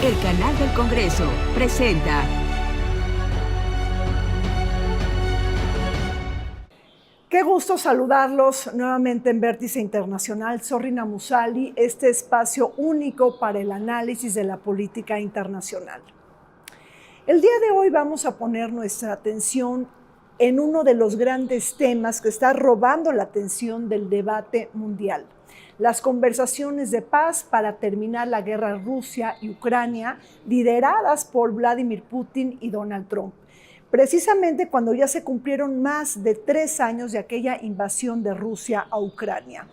El canal del Congreso presenta. Qué gusto saludarlos nuevamente en Vértice Internacional. Soy Rina Musali, este espacio único para el análisis de la política internacional. El día de hoy vamos a poner nuestra atención en uno de los grandes temas que está robando la atención del debate mundial: las conversaciones de paz para terminar la guerra Rusia y Ucrania, lideradas por Vladimir Putin y Donald Trump. Precisamente cuando ya se cumplieron más de 3 años de aquella invasión de Rusia a Ucrania.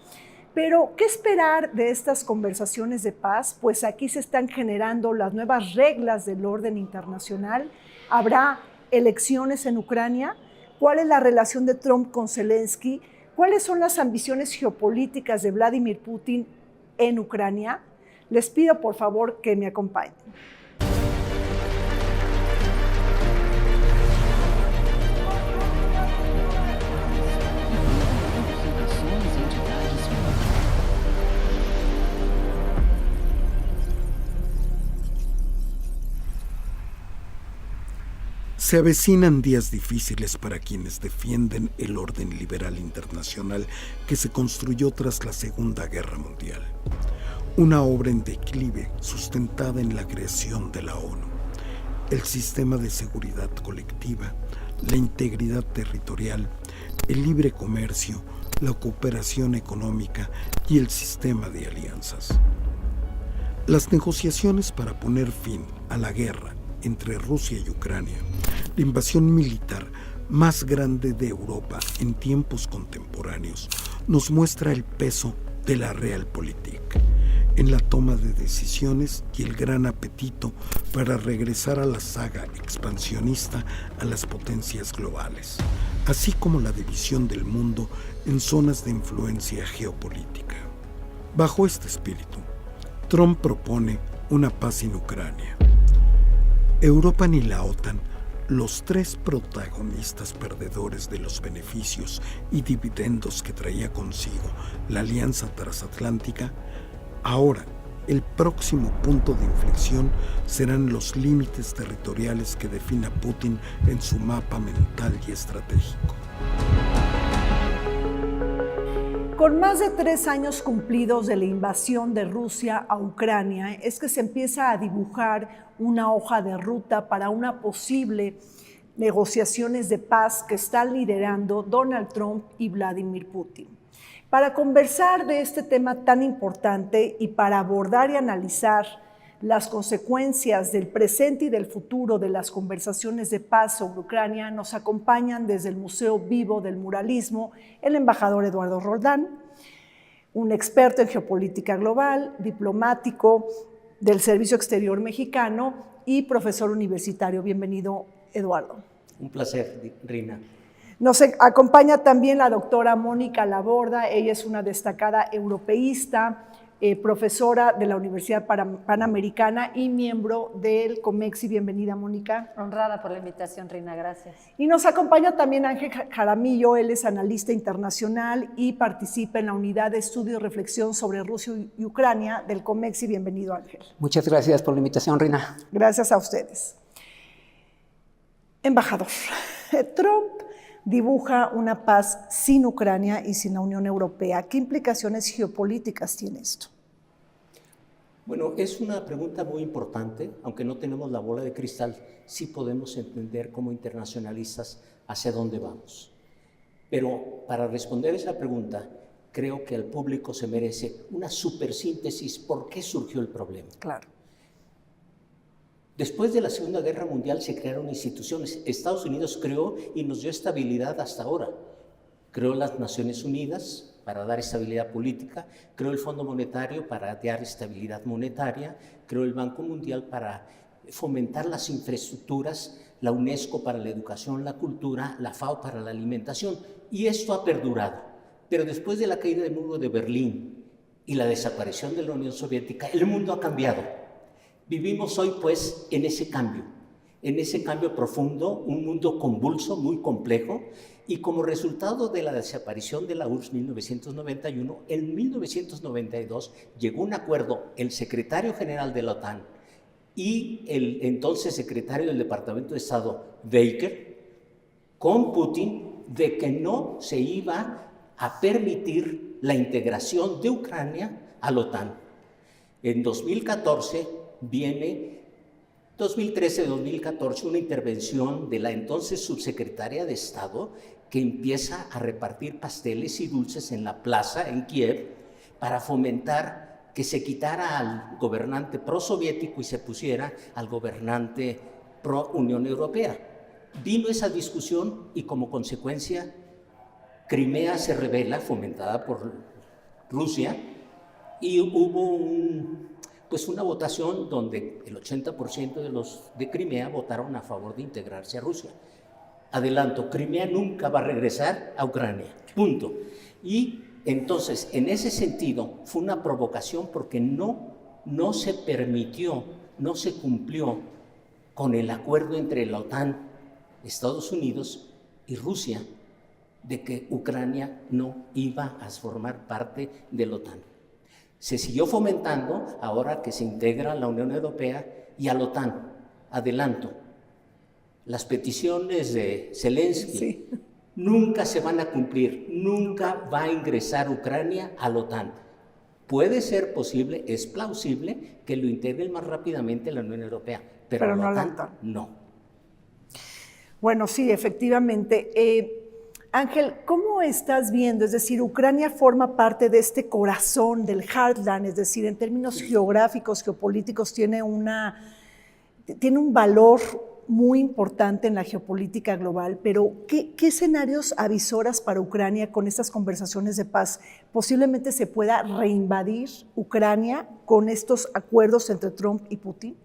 Pero, ¿qué esperar de estas conversaciones de paz? Pues aquí se están generando las nuevas reglas del orden internacional. ¿Habrá elecciones en Ucrania? ¿Cuál es la relación de Trump con Zelensky? ¿Cuáles son las ambiciones geopolíticas de Vladimir Putin en Ucrania? Les pido por favor que me acompañen. Se avecinan días difíciles para quienes defienden el orden liberal internacional que se construyó tras la Segunda Guerra Mundial. Una obra en declive sustentada en la creación de la ONU, el sistema de seguridad colectiva, la integridad territorial, el libre comercio, la cooperación económica y el sistema de alianzas. Las negociaciones para poner fin a la guerra entre Rusia y Ucrania, la invasión militar más grande de Europa en tiempos contemporáneos, nos muestra el peso de la realpolitik en la toma de decisiones y el gran apetito para regresar a la saga expansionista a las potencias globales, así como la división del mundo en zonas de influencia geopolítica. Bajo este espíritu, Trump propone una paz en Ucrania. Europa ni la OTAN, los tres protagonistas perdedores de los beneficios y dividendos que traía consigo la alianza transatlántica, ahora el próximo punto de inflexión serán los límites territoriales que defina Putin en su mapa mental y estratégico. Con más de 3 años cumplidos de la invasión de Rusia a Ucrania, es que se empieza a dibujar una hoja de ruta para una posible negociaciones de paz que están liderando Donald Trump y Vladimir Putin. Para conversar de este tema tan importante y para abordar y analizar las consecuencias del presente y del futuro de las conversaciones de paz sobre Ucrania, nos acompañan desde el Museo Vivo del Muralismo el embajador Eduardo Roldán, un experto en geopolítica global, diplomático del Servicio Exterior Mexicano y profesor universitario. Bienvenido, Eduardo. Un placer, Rina. Nos acompaña también la doctora Mónica Laborda. Ella es una destacada europeísta, profesora de la Universidad Panamericana y miembro del COMEXI. Bienvenida, Mónica. Honrada por la invitación, Rina, gracias. Y nos acompaña también Ángel Jaramillo. Él es analista internacional y participa en la unidad de estudio y reflexión sobre Rusia y Ucrania del COMEXI. Bienvenido, Ángel. Muchas gracias por la invitación, Rina. Gracias a ustedes. Embajador, Trump dibuja una paz sin Ucrania y sin la Unión Europea. ¿Qué implicaciones geopolíticas tiene esto? Bueno, es una pregunta muy importante, aunque no tenemos la bola de cristal, sí podemos entender como internacionalistas hacia dónde vamos. Pero para responder esa pregunta, creo que el público se merece una supersíntesis. ¿Por qué surgió el problema? Claro. Después de la Segunda Guerra Mundial se crearon instituciones. Estados Unidos creó y nos dio estabilidad hasta ahora. Creó las Naciones Unidas para dar estabilidad política, creó el Fondo Monetario para dar estabilidad monetaria, creó el Banco Mundial para fomentar las infraestructuras, la UNESCO para la educación, la cultura, la FAO para la alimentación. Y esto ha perdurado. Pero después de la caída del muro de Berlín y la desaparición de la Unión Soviética, el mundo ha cambiado. Vivimos hoy, pues, en ese cambio profundo, un mundo convulso, muy complejo, y como resultado de la desaparición de la URSS en 1991, en 1992 llegó un acuerdo el secretario general de la OTAN y el entonces secretario del Departamento de Estado, Baker, con Putin, de que no se iba a permitir la integración de Ucrania a la OTAN. En 2014 viene, 2013-2014, una intervención de la entonces subsecretaria de Estado que empieza a repartir pasteles y dulces en la plaza en Kiev para fomentar que se quitara al gobernante prosoviético y se pusiera al gobernante pro-Unión Europea. Vino esa discusión y como consecuencia Crimea se rebela, fomentada por Rusia, y hubo una votación donde el 80% de los de Crimea votaron a favor de integrarse a Rusia. Adelanto, Crimea nunca va a regresar a Ucrania, punto. Y entonces, en ese sentido, fue una provocación porque no se permitió, no se cumplió con el acuerdo entre la OTAN, Estados Unidos y Rusia, de que Ucrania no iba a formar parte de la OTAN. Se siguió fomentando ahora que se integra a la Unión Europea y a la OTAN. Adelanto, las peticiones de Zelensky nunca se van a cumplir, nunca va a ingresar Ucrania a la OTAN. Puede ser posible, es plausible que lo integre más rápidamente la Unión Europea, pero no la la OTAN OTAN. no. Bueno, sí, efectivamente. Ángel, ¿cómo estás viendo? Es decir, Ucrania forma parte de este corazón del Heartland, es decir, en términos geográficos, geopolíticos, tiene un valor muy importante en la geopolítica global, pero ¿qué escenarios avisoras para Ucrania con estas conversaciones de paz? ¿Posiblemente se pueda reinvadir Ucrania con estos acuerdos entre Trump y Putin?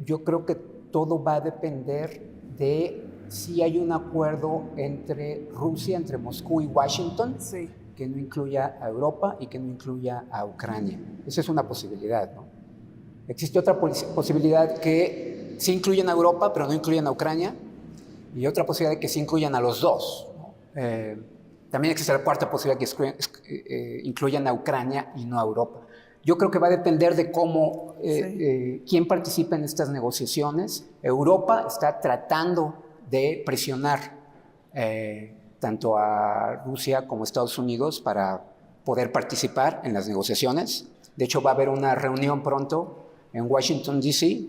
Yo creo que todo va a depender de si hay un acuerdo entre Rusia, entre Moscú y Washington, que no incluya a Europa y que no incluya a Ucrania. Esa es una posibilidad, ¿no? Existe otra posibilidad que sí incluyen a Europa, pero no incluyen a Ucrania, y otra posibilidad de que sí incluyan a los dos, ¿no? También existe la cuarta posibilidad que incluyan a Ucrania y no a Europa. Yo creo que va a depender de cómo, quién participa en estas negociaciones. Europa está tratando de presionar tanto a Rusia como a Estados Unidos para poder participar en las negociaciones. De hecho, va a haber una reunión pronto en Washington, D.C.,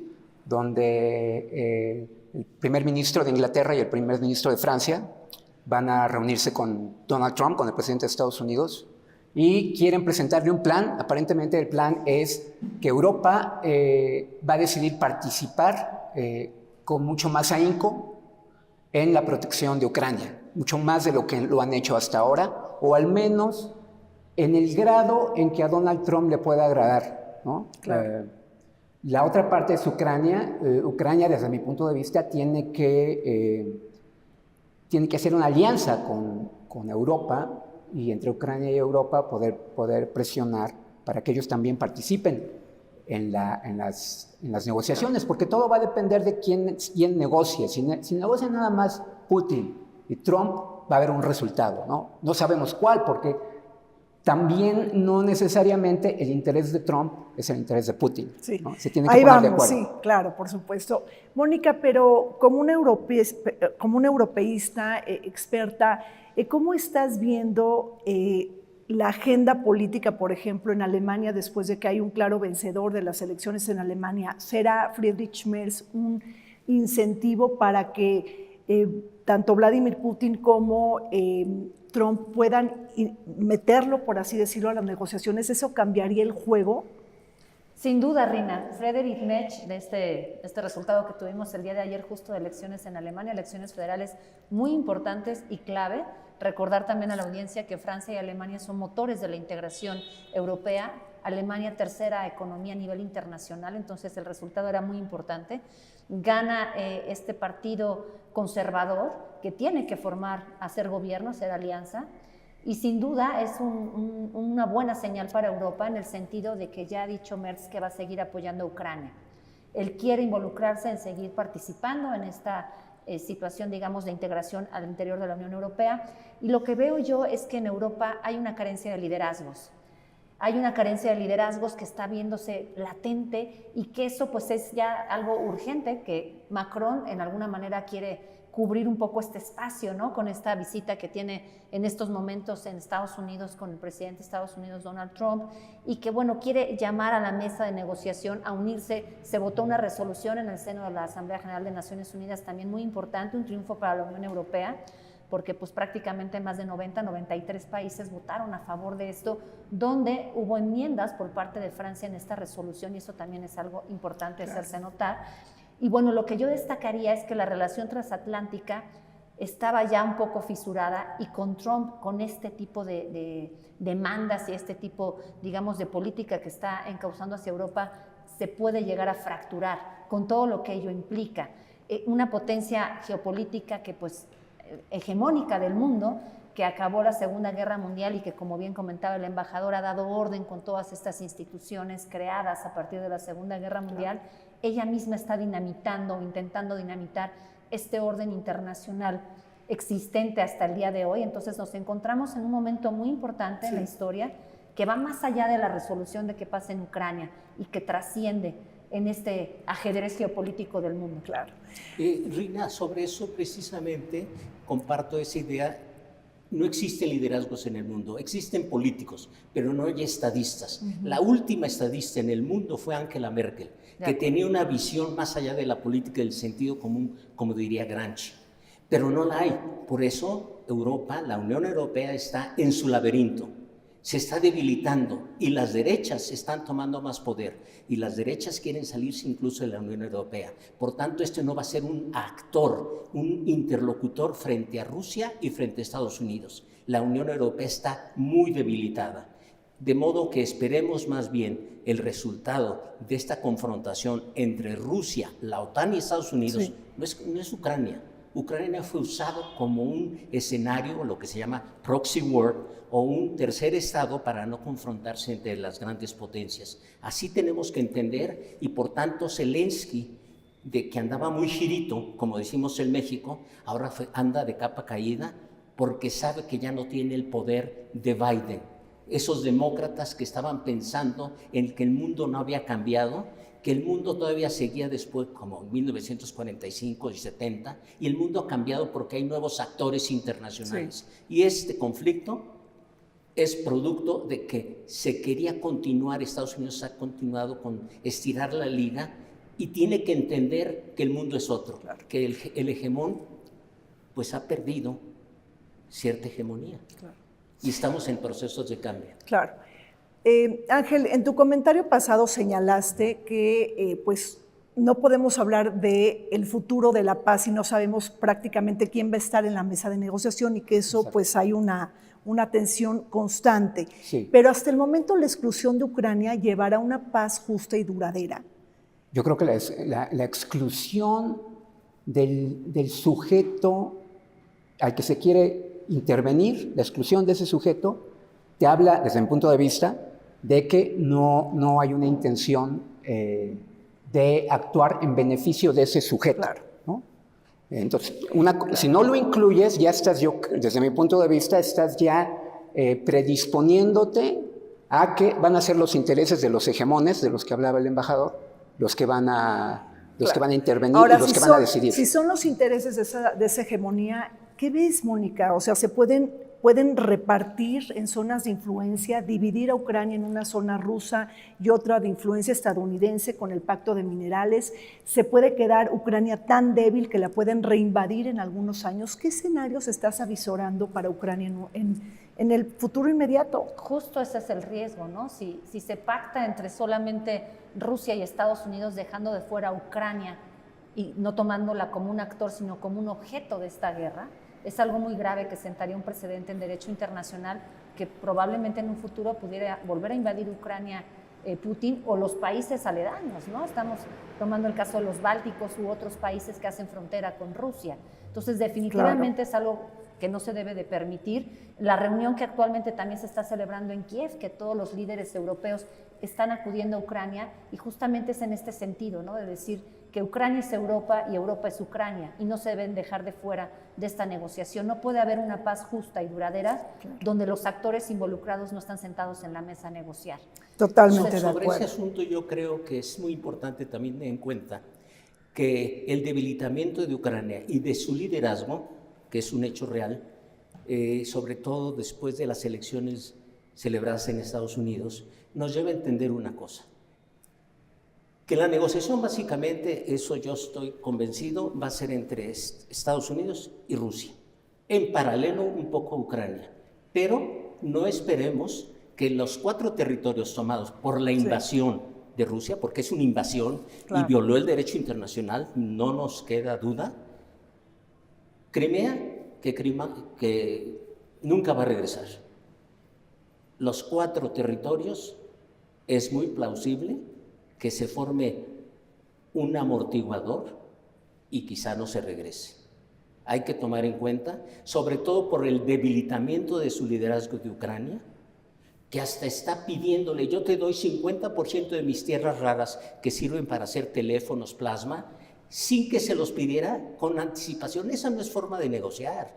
donde el primer ministro de Inglaterra y el primer ministro de Francia van a reunirse con Donald Trump, con el presidente de Estados Unidos, y quieren presentarle un plan. Aparentemente el plan es que Europa va a decidir participar con mucho más ahínco en la protección de Ucrania, mucho más de lo que lo han hecho hasta ahora, o al menos en el grado en que a Donald Trump le pueda agradar, ¿no? Claro. La otra parte es Ucrania. Ucrania, desde mi punto de vista, tiene que hacer una alianza con Europa, y entre Ucrania y Europa poder presionar para que ellos también participen en las negociaciones, porque todo va a depender de quién negocie. Si negocia nada más Putin y Trump, va a haber un resultado, ¿no? No sabemos cuál, porque también no necesariamente el interés de Trump es el interés de Putin, Sí. ¿no? Se tiene que Ahí poner de vamos, acuerdo. sí, claro, por supuesto. Mónica, pero como una europeísta experta, ¿cómo estás viendo la agenda política, por ejemplo, en Alemania, después de que hay un claro vencedor de las elecciones en Alemania? ¿Será Friedrich Merz un incentivo para que tanto Vladimir Putin como Trump puedan meterlo, por así decirlo, a las negociaciones? ¿Eso cambiaría el juego? Sin duda, Rina. Friedrich Merz, de este resultado que tuvimos el día de ayer justo de elecciones en Alemania, elecciones federales muy importantes y clave. Recordar también a la audiencia que Francia y Alemania son motores de la integración europea. Alemania, tercera economía a nivel internacional, entonces el resultado era muy importante. Gana este partido conservador que tiene que hacer gobierno, hacer alianza, y sin duda es una buena señal para Europa en el sentido de que ya ha dicho Merz que va a seguir apoyando a Ucrania. Él quiere involucrarse en seguir participando en esta situación, digamos, de integración al interior de la Unión Europea, y lo que veo yo es que en Europa hay una carencia de liderazgos. hay una carencia de liderazgos que está viéndose latente y que eso pues es ya algo urgente, que Macron en alguna manera quiere cubrir un poco este espacio, ¿no? Con esta visita que tiene en estos momentos en Estados Unidos con el presidente de Estados Unidos, Donald Trump, y que, bueno, quiere llamar a la mesa de negociación a unirse. Se votó una resolución en el seno de la Asamblea General de Naciones Unidas, también muy importante, un triunfo para la Unión Europea, porque pues prácticamente más de 93 países votaron a favor de esto, donde hubo enmiendas por parte de Francia en esta resolución, y eso también es algo importante de hacerse notar. Y bueno, lo que yo destacaría es que la relación transatlántica estaba ya un poco fisurada, y con Trump, con este tipo de demandas y este tipo, digamos, de política que está encauzando hacia Europa, se puede llegar a fracturar con todo lo que ello implica. Una potencia geopolítica que pues hegemónica del mundo, que acabó la Segunda Guerra Mundial y que, como bien comentaba el embajador, ha dado orden con todas estas instituciones creadas a partir de la Segunda Guerra Mundial. Ella misma está dinamitando o intentando dinamitar este orden internacional existente hasta el día de hoy. Entonces nos encontramos en un momento muy importante en la historia, que va más allá de la resolución de qué pasa en Ucrania y que trasciende en este ajedrez geopolítico del mundo. Claro. Rina, sobre eso precisamente comparto esa idea. No existen liderazgos en el mundo, existen políticos, pero no hay estadistas. La última estadista en el mundo fue Angela Merkel, que tenía una visión más allá de la política del sentido común, como diría Gramsci, pero no la hay. Por eso Europa, la Unión Europea, está en su laberinto, se está debilitando, y las derechas están tomando más poder, y las derechas quieren salirse incluso de la Unión Europea. Por tanto, este no va a ser un actor, un interlocutor frente a Rusia y frente a Estados Unidos. La Unión Europea está muy debilitada, de modo que esperemos más bien el resultado de esta confrontación entre Rusia, la OTAN y Estados Unidos. No es Ucrania. Ucrania fue usado como un escenario, lo que se llama proxy war, o un tercer estado para no confrontarse entre las grandes potencias. Así tenemos que entender, y por tanto Zelensky, de que andaba muy girito, como decimos en México, ahora anda de capa caída, porque sabe que ya no tiene el poder de Biden. Esos demócratas que estaban pensando en que el mundo no había cambiado, que el mundo todavía seguía después, como en 1945 y 70, y el mundo ha cambiado porque hay nuevos actores internacionales. Y este conflicto es producto de que se quería continuar, Estados Unidos ha continuado con estirar la liga, y tiene que entender que el mundo es otro, que el hegemón pues ha perdido cierta hegemonía. Y estamos en procesos de cambio. Claro. Ángel, en tu comentario pasado señalaste que pues no podemos hablar del futuro de la paz si no sabemos prácticamente quién va a estar en la mesa de negociación, y que eso pues hay una tensión constante. Pero hasta el momento la exclusión de Ucrania llevará a una paz justa y duradera. Yo creo que la exclusión del sujeto al que se quiere intervenir, la exclusión de ese sujeto, te habla, desde mi punto de vista, de que no hay una intención de actuar en beneficio de ese sujeto. ¿No? Entonces, si no lo incluyes, ya estás, desde mi punto de vista, estás ya predisponiéndote a que van a ser los intereses de los hegemones, de los que hablaba el embajador, los que van a intervenir. Ahora, y los que van a decidir. Si son los intereses de esa hegemonía, ¿qué ves, Mónica? O sea, ¿se pueden repartir en zonas de influencia, dividir a Ucrania en una zona rusa y otra de influencia estadounidense con el pacto de minerales? ¿Se puede quedar Ucrania tan débil que la pueden reinvadir en algunos años? ¿Qué escenarios estás avisorando para Ucrania en el futuro inmediato? Justo ese es el riesgo, ¿no? Si se pacta entre solamente Rusia y Estados Unidos, dejando de fuera a Ucrania y no tomándola como un actor, sino como un objeto de esta guerra, es algo muy grave que sentaría un precedente en derecho internacional, que probablemente en un futuro pudiera volver a invadir Ucrania Putin o los países aledaños, ¿no? Estamos tomando el caso de los bálticos u otros países que hacen frontera con Rusia. Entonces, definitivamente es algo que no se debe de permitir. La reunión que actualmente también se está celebrando en Kiev, que todos los líderes europeos están acudiendo a Ucrania, y justamente es en este sentido, ¿no? De decir, que Ucrania es Europa y Europa es Ucrania y no se deben dejar de fuera de esta negociación. No puede haber una paz justa y duradera donde los actores involucrados no están sentados en la mesa a negociar. Totalmente de Sobre acuerdo. ese asunto yo creo que es muy importante también tener en cuenta que el debilitamiento de Ucrania y de su liderazgo, que es un hecho real, sobre todo después de las elecciones celebradas en Estados Unidos, nos lleva a entender una cosa. Que la negociación básicamente, eso yo estoy convencido, va a ser entre Estados Unidos y Rusia. En paralelo un poco Ucrania. Pero no esperemos que los 4 territorios tomados por la invasión de Rusia, porque es una invasión y violó el derecho internacional, no nos queda duda. Crimea, que nunca va a regresar. Los 4 territorios es muy plausible que se forme un amortiguador y quizá no se regrese. Hay que tomar en cuenta, sobre todo por el debilitamiento de su liderazgo de Ucrania, que hasta está pidiéndole, yo te doy 50% de mis tierras raras que sirven para hacer teléfonos plasma, sin que se los pidiera con anticipación. Esa no es forma de negociar.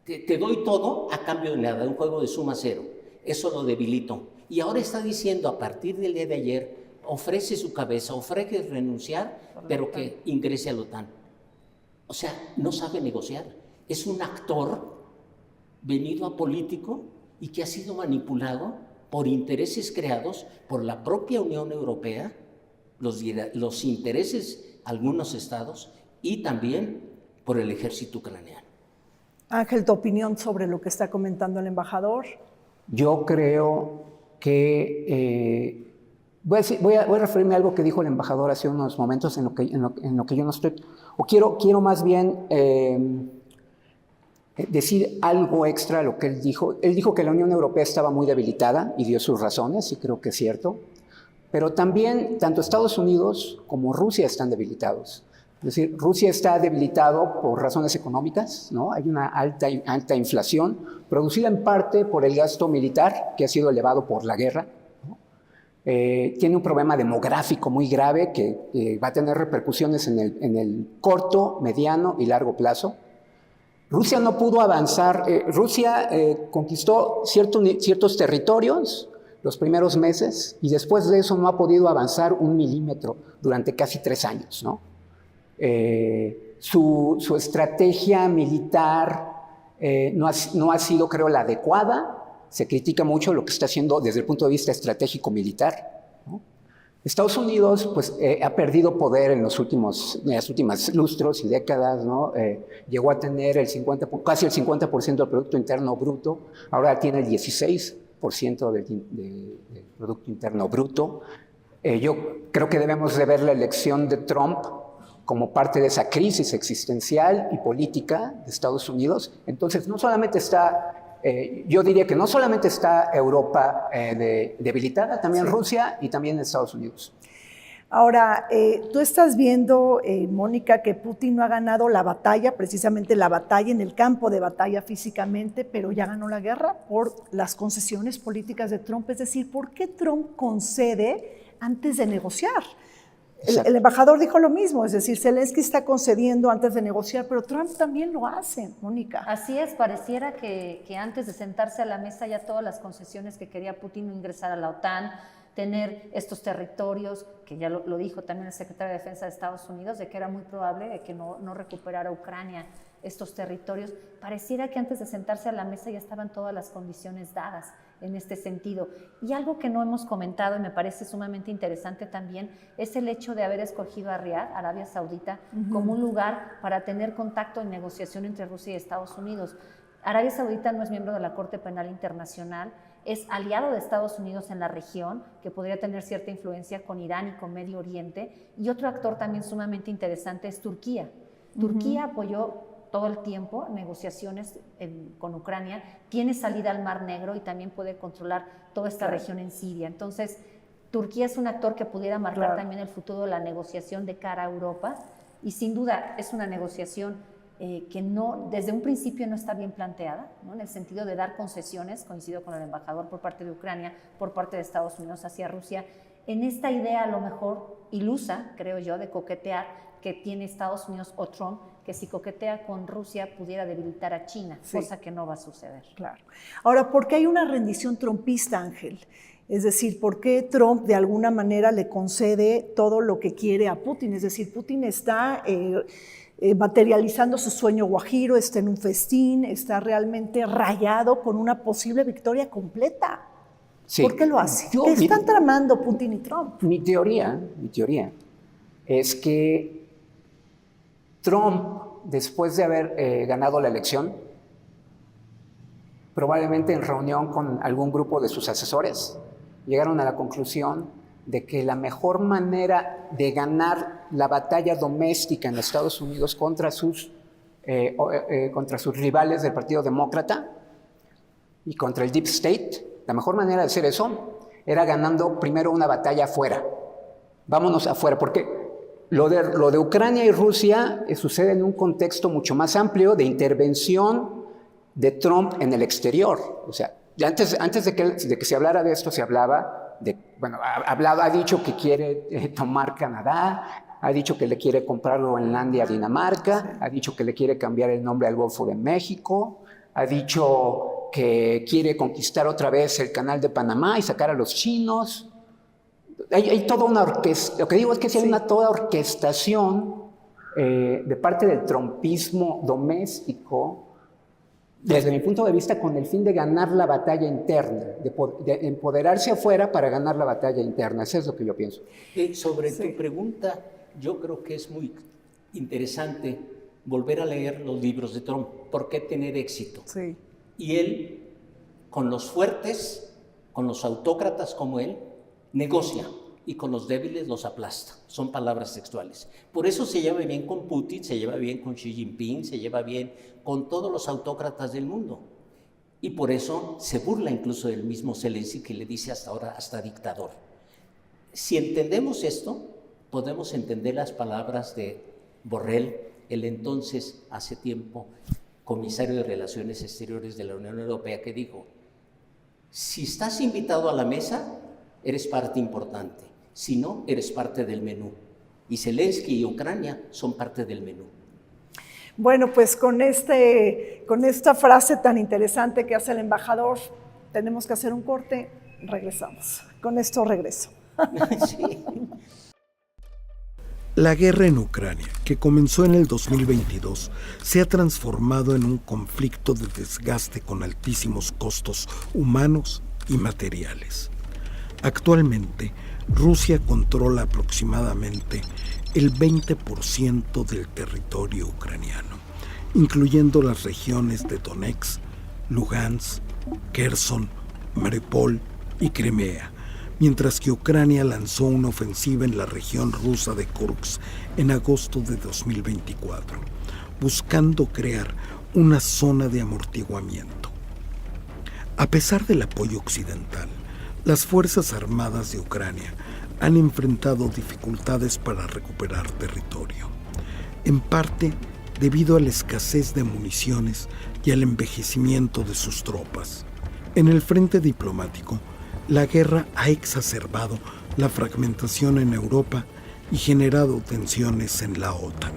Te doy todo a cambio de nada, un juego de suma cero. Eso lo debilitó. Y ahora está diciendo, a partir del día de ayer, ofrece su cabeza, ofrece renunciar, pero que ingrese a la OTAN. O sea, no sabe negociar. Es un actor venido a político y que ha sido manipulado por intereses creados por la propia Unión Europea, los intereses de algunos estados y también por el ejército ucraniano. Ángel, ¿tu opinión sobre lo que está comentando el embajador? Yo creo que voy a referirme a algo que dijo el embajador hace unos momentos en lo que yo no estoy, o quiero más bien decir algo extra a lo que él dijo. Él dijo que la Unión Europea estaba muy debilitada y dio sus razones, y creo que es cierto, pero también tanto Estados Unidos como Rusia están debilitados. Es decir, Rusia está debilitado por razones económicas, ¿no? Hay una alta inflación, producida en parte por el gasto militar, que ha sido elevado por la guerra, ¿no? Tiene un problema demográfico muy grave que va a tener repercusiones en el corto, mediano y largo plazo. Rusia no pudo avanzar. Rusia conquistó ciertos territorios los primeros meses y después de eso no ha podido avanzar 1 milímetro durante casi 3 años, ¿no? Su estrategia militar no ha sido, creo, la adecuada. Se critica mucho lo que está haciendo desde el punto de vista estratégico militar, ¿no? Estados Unidos pues, ha perdido poder en las últimas lustros y décadas, ¿no? Llegó a tener casi el 50% del Producto Interno Bruto, ahora tiene el 16% del Producto Interno Bruto. Yo creo que debemos de ver la elección de Trump como parte de esa crisis existencial y política de Estados Unidos. Entonces, no solamente yo diría que no solamente está Europa debilitada, también Rusia y también Estados Unidos. Ahora, tú estás viendo, Mónica, que Putin no ha ganado la batalla, precisamente la batalla en el campo de batalla físicamente, pero ya ganó la guerra por las concesiones políticas de Trump. Es decir, ¿por qué Trump concede antes de negociar? El embajador dijo lo mismo, es decir, Zelensky está concediendo antes de negociar, pero Trump también lo hace, Mónica. Así es, pareciera que antes de sentarse a la mesa ya todas las concesiones que quería Putin, no ingresar a la OTAN, tener estos territorios, que ya lo dijo también el secretario de Defensa de Estados Unidos, de que era muy probable de que no recuperara Ucrania estos territorios, pareciera que antes de sentarse a la mesa ya estaban todas las condiciones dadas en este sentido. Y algo que no hemos comentado y me parece sumamente interesante también es el hecho de haber escogido a Riad, Arabia Saudita, como un lugar para tener contacto en negociación entre Rusia y Estados Unidos. Arabia Saudita no es miembro de la Corte Penal Internacional, es aliado de Estados Unidos en la región, que podría tener cierta influencia con Irán y con Medio Oriente. Y otro actor también sumamente interesante es Turquía. Turquía apoyó todo el tiempo negociaciones con Ucrania, tiene salida al Mar Negro y también puede controlar toda esta región en Siria. Entonces, Turquía es un actor que pudiera marcar también el futuro de la negociación de cara a Europa y sin duda es una negociación que no, desde un principio no está bien planteada, ¿no? En el sentido de dar concesiones, coincido con el embajador, por parte de Ucrania, por parte de Estados Unidos hacia Rusia, en esta idea a lo mejor ilusa, creo yo, de coquetear que tiene Estados Unidos o Trump, que si coquetea con Rusia pudiera debilitar a China, cosa que no va a suceder. Claro. Ahora, ¿por qué hay una rendición trumpista, Ángel? Es decir, ¿por qué Trump de alguna manera le concede todo lo que quiere a Putin? Es decir, Putin está materializando su sueño guajiro, está en un festín, está realmente rayado con una posible victoria completa. Sí. ¿Por qué lo hace? ¿Qué están tramando Putin y Trump? Mi teoría es que Trump, después de haber ganado la elección, probablemente en reunión con algún grupo de sus asesores, llegaron a la conclusión de que la mejor manera de ganar la batalla doméstica en Estados Unidos contra sus rivales del Partido Demócrata y contra el Deep State, la mejor manera de hacer eso era ganando primero una batalla afuera. Vámonos afuera, porque lo de Ucrania y Rusia sucede en un contexto mucho más amplio de intervención de Trump en el exterior. O sea, antes de que se hablara de esto, se hablaba de, bueno, ha dicho que quiere tomar Canadá, ha dicho que le quiere comprar Groenlandia a Dinamarca, ha dicho que le quiere cambiar el nombre al Golfo de México, ha dicho que quiere conquistar otra vez el Canal de Panamá y sacar a los chinos. Hay toda una orquesta. Lo que digo es que hay toda orquestación de parte del trumpismo doméstico, desde mi punto de vista, con el fin de ganar la batalla interna, de empoderarse afuera para ganar la batalla interna. Eso es lo que yo pienso. Sobre tu pregunta, yo creo que es muy interesante volver a leer los libros de Trump. ¿Por qué tener éxito? Sí. Y él, con los fuertes, con los autócratas como él, negocia, y con los débiles los aplasta. Son palabras textuales. Por eso se lleva bien con Putin, se lleva bien con Xi Jinping, se lleva bien con todos los autócratas del mundo. Y por eso se burla incluso del mismo Zelensky, que le dice hasta ahora hasta dictador. Si entendemos esto, podemos entender las palabras de Borrell, el entonces, hace tiempo, comisario de Relaciones Exteriores de la Unión Europea, que dijo: si estás invitado a la mesa, eres parte importante. Si no, eres parte del menú. Y Zelensky y Ucrania son parte del menú. Bueno, pues con esta frase tan interesante que hace el embajador, tenemos que hacer un corte, regresamos. Con esto regreso. Sí. La guerra en Ucrania, que comenzó en el 2022, se ha transformado en un conflicto de desgaste con altísimos costos humanos y materiales. Actualmente, Rusia controla aproximadamente el 20% del territorio ucraniano, incluyendo las regiones de Donetsk, Lugansk, Kherson, Mariupol y Crimea, mientras que Ucrania lanzó una ofensiva en la región rusa de Kursk en agosto de 2024, buscando crear una zona de amortiguamiento. A pesar del apoyo occidental, las Fuerzas Armadas de Ucrania han enfrentado dificultades para recuperar territorio, en parte debido a la escasez de municiones y al envejecimiento de sus tropas. En el frente diplomático, la guerra ha exacerbado la fragmentación en Europa y generado tensiones en la OTAN.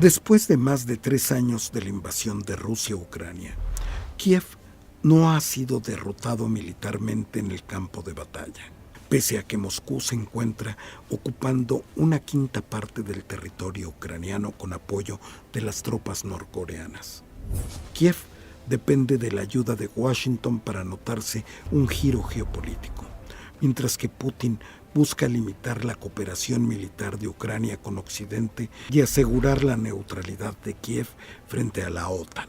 Después de más de 3 años de la invasión de Rusia a Ucrania, Kiev no ha sido derrotado militarmente en el campo de batalla, pese a que Moscú se encuentra ocupando una quinta parte del territorio ucraniano con apoyo de las tropas norcoreanas. Kiev depende de la ayuda de Washington para anotarse un giro geopolítico, mientras que Putin busca limitar la cooperación militar de Ucrania con Occidente y asegurar la neutralidad de Kiev frente a la OTAN.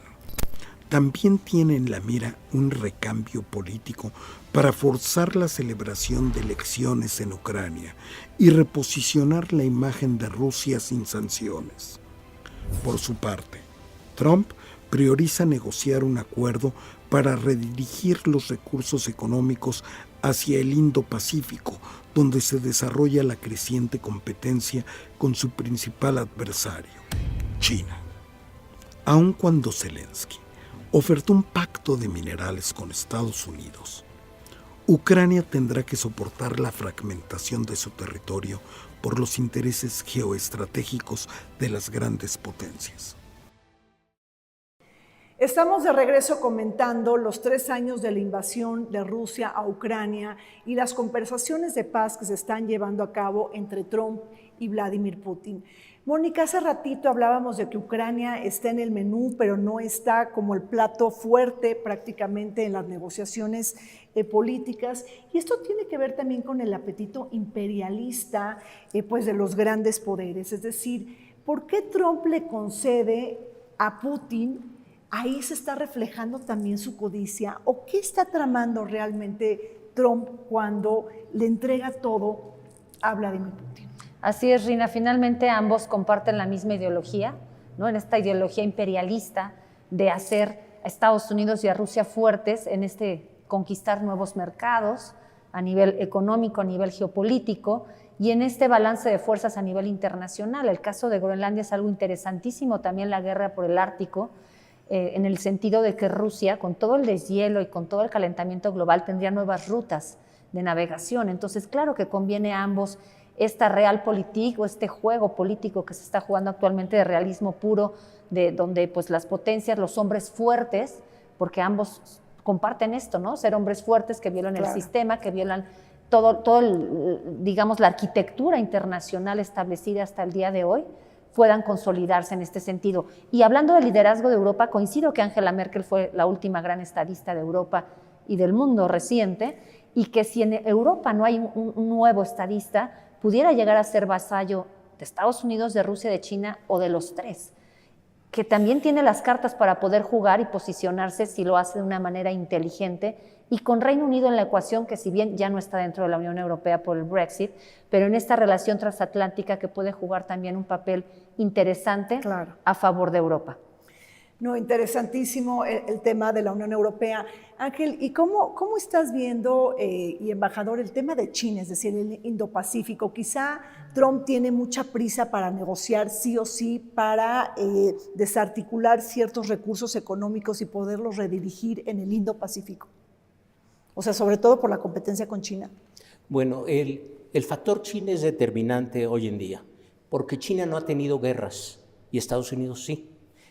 también tiene en la mira un recambio político para forzar la celebración de elecciones en Ucrania y reposicionar la imagen de Rusia sin sanciones. Por su parte, Trump prioriza negociar un acuerdo para redirigir los recursos económicos hacia el Indo-Pacífico, donde se desarrolla la creciente competencia con su principal adversario, China. Aun cuando Zelensky ofertó un pacto de minerales con Estados Unidos, Ucrania tendrá que soportar la fragmentación de su territorio por los intereses geoestratégicos de las grandes potencias. Estamos de regreso comentando los 3 años de la invasión de Rusia a Ucrania y las conversaciones de paz que se están llevando a cabo entre Trump y Vladimir Putin. Mónica, hace ratito hablábamos de que Ucrania está en el menú, pero no está como el plato fuerte prácticamente en las negociaciones políticas. Y esto tiene que ver también con el apetito imperialista pues de los grandes poderes. Es decir, ¿por qué Trump le concede a Putin? Ahí se está reflejando también su codicia. ¿O qué está tramando realmente Trump cuando le entrega todo a Vladimir Putin? Así es, Rina. Finalmente ambos comparten la misma ideología, ¿no? En esta ideología imperialista de hacer a Estados Unidos y a Rusia fuertes en conquistar nuevos mercados a nivel económico, a nivel geopolítico y en este balance de fuerzas a nivel internacional. El caso de Groenlandia es algo interesantísimo, también la guerra por el Ártico, en el sentido de que Rusia, con todo el deshielo y con todo el calentamiento global, tendría nuevas rutas de navegación. Entonces, claro que conviene a ambos esta realpolitik o este juego político que se está jugando actualmente de realismo puro, donde pues las potencias, los hombres fuertes, porque ambos comparten esto, ¿no? Ser hombres fuertes que violan el sistema, que violan digamos, la arquitectura internacional establecida hasta el día de hoy, puedan consolidarse en este sentido. Y hablando del liderazgo de Europa, coincido que Angela Merkel fue la última gran estadista de Europa y del mundo reciente, y que si en Europa no hay un nuevo estadista, pudiera llegar a ser vasallo de Estados Unidos, de Rusia, de China o de los tres, que también tiene las cartas para poder jugar y posicionarse si lo hace de una manera inteligente, y con Reino Unido en la ecuación, que si bien ya no está dentro de la Unión Europea por el Brexit, pero en esta relación transatlántica que puede jugar también un papel interesante a favor de Europa. No, interesantísimo el tema de la Unión Europea. Ángel, ¿y cómo estás viendo, y embajador, el tema de China, es decir, el Indo-Pacífico? Quizá Trump tiene mucha prisa para negociar sí o sí, para desarticular ciertos recursos económicos y poderlos redirigir en el Indo-Pacífico. O sea, sobre todo por la competencia con China. Bueno, el factor China es determinante hoy en día, porque China no ha tenido guerras y Estados Unidos sí.